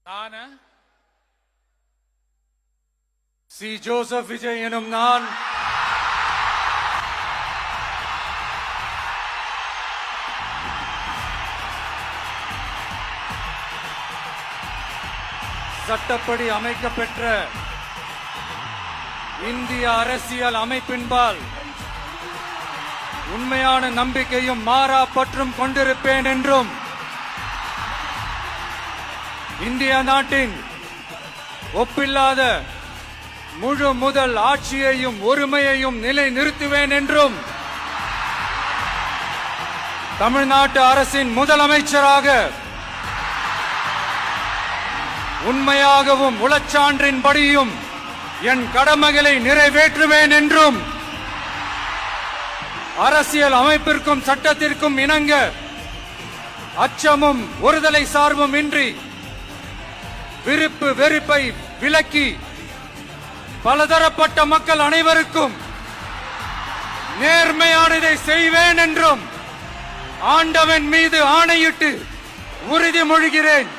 நான் C. Joseph Vijay எனும் நான் சட்டப்படி அமைக்கப்பெற்ற இந்திய அரசியல் அமைப்பின்பால் உண்மையான நம்பிக்கையும் மாறா பற்றும் கொண்டிருப்பேன் என்றும் இந்திய நாட்டின் ஒப்பில்லாத முழு முதல் ஆட்சியையும் ஒருமையையும் நிலை நிறுத்துவேன் என்றும் தமிழ்நாட்டு அரசின் முதலமைச்சராக உண்மையாகவும் உளச்சான்றின்படியும் என் கடமைகளை நிறைவேற்றுவேன் என்றும் அரசியல் அமைப்பிற்கும் சட்டத்திற்கும் இணங்க அச்சமும் ஒருதலை சார்பும் இன்றி விருப்பு வெறுப்பை விலக்கி பலதரப்பட்ட மக்கள் அனைவருக்கும் நேர்மையானதை செய்வேன் என்றும் ஆண்டவன் மீது ஆணையிட்டு உறுதிமொழிகிறேன்.